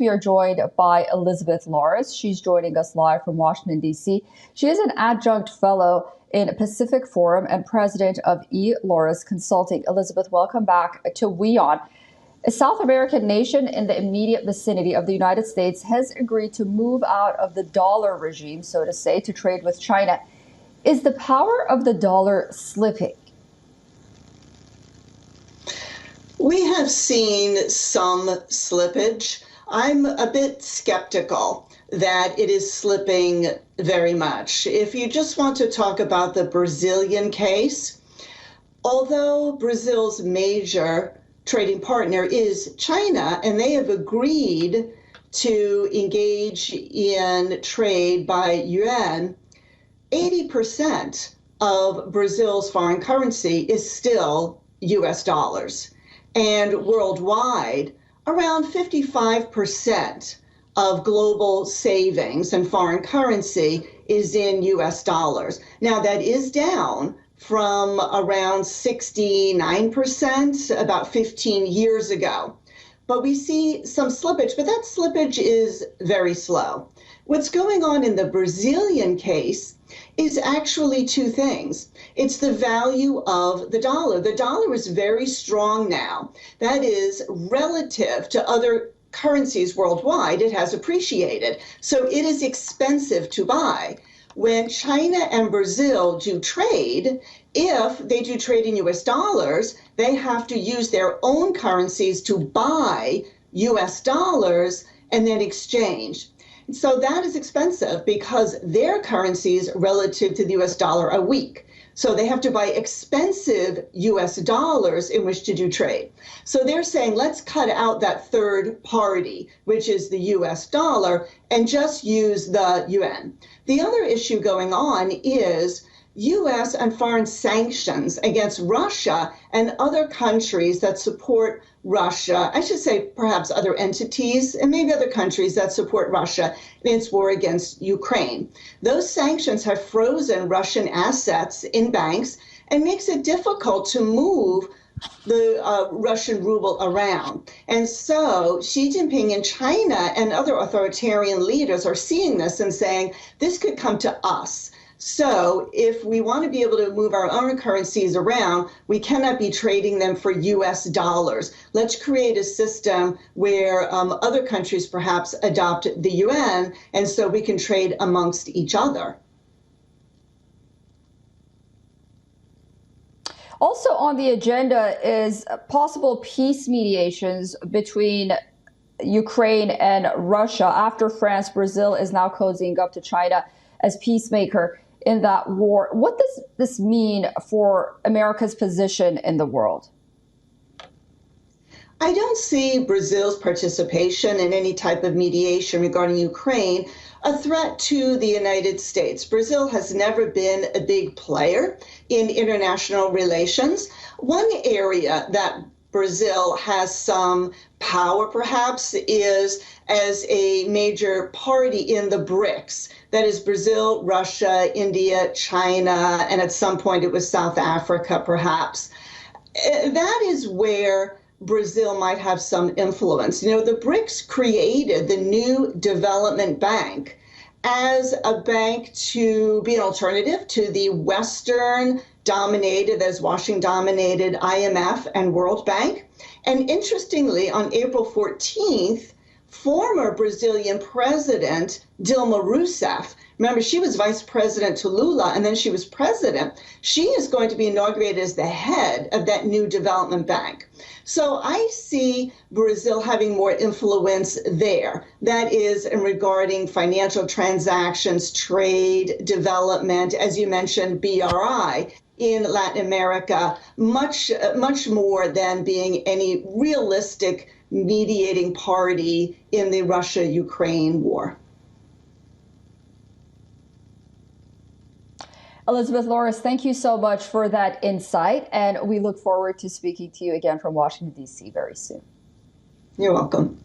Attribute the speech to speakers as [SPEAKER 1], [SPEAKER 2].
[SPEAKER 1] We are joined by Elizabeth Loris. She's joining us live from Washington, D.C. She is an adjunct fellow in Pacific Forum and president of E. Loris Consulting. Elizabeth, welcome back to WION. A South American nation in the immediate vicinity of the United States has agreed to move out of the dollar regime, so to say, to trade with China. Is the power of the dollar slipping?
[SPEAKER 2] We have seen some slippage. I'm a bit skeptical that it is slipping very much. If you just want to talk about the Brazilian case, although Brazil's major trading partner is China, and they have agreed to engage in trade by yuan, 80% of Brazil's foreign currency is still US dollars. And worldwide, around 55% of global savings and foreign currency is in US dollars. Now, that is down from around 69% about 15 years ago. But we see some slippage, but that slippage is very slow. What's going on in the Brazilian case is actually two things. It's the value of the dollar. The dollar is very strong now. That is, relative to other currencies worldwide, it has appreciated. So it is expensive to buy. When China and Brazil do trade, if they do trade in US dollars, they have to use their own currencies to buy US dollars and then exchange. So that is expensive because their currencies relative to the US dollar are weak. So they have to buy expensive US dollars in which to do trade. So they're saying, let's cut out that third party, which is the US dollar, and just use the yuan. The other issue going on is US and foreign sanctions against Russia and other countries that support Russia, I should say perhaps other entities and maybe other countries that support Russia in its war against Ukraine. Those sanctions have frozen Russian assets in banks and makes it difficult to move the Russian ruble around. And so Xi Jinping in China and other authoritarian leaders are seeing this and saying, this could come to us. So if we want to be able to move our own currencies around, we cannot be trading them for US dollars. Let's create a system where other countries perhaps adopt the yuan, and so we can trade amongst each other.
[SPEAKER 1] Also on the agenda is possible peace mediations between Ukraine and Russia after France. Brazil is now cozying up to China as peacemaker in that war. What does this mean for America's position in the world?
[SPEAKER 2] I don't see Brazil's participation in any type of mediation regarding Ukraine a threat to the United States. Brazil has never been a big player in international relations. One area that Brazil has some power, perhaps, is as a major party in the BRICS. That is Brazil, Russia, India, China, and at some point it was South Africa, perhaps. That is where Brazil might have some influence. You know, the BRICS created the new development bank as a bank to be an alternative to the Western-dominated, as Washington-dominated IMF and World Bank. And interestingly, on April 14th, former Brazilian President Dilma Rousseff, remember, she was vice president to Lula, and then she was president. She is going to be inaugurated as the head of that new development bank. So I see Brazil having more influence there. That is in regarding financial transactions, trade, development, as you mentioned, BRI in Latin America, much more than being any realistic mediating party in the Russia-Ukraine war.
[SPEAKER 1] Elizabeth Loris, thank you so much for that insight, and we look forward to speaking to you again from Washington, D.C. very soon.
[SPEAKER 2] You're welcome.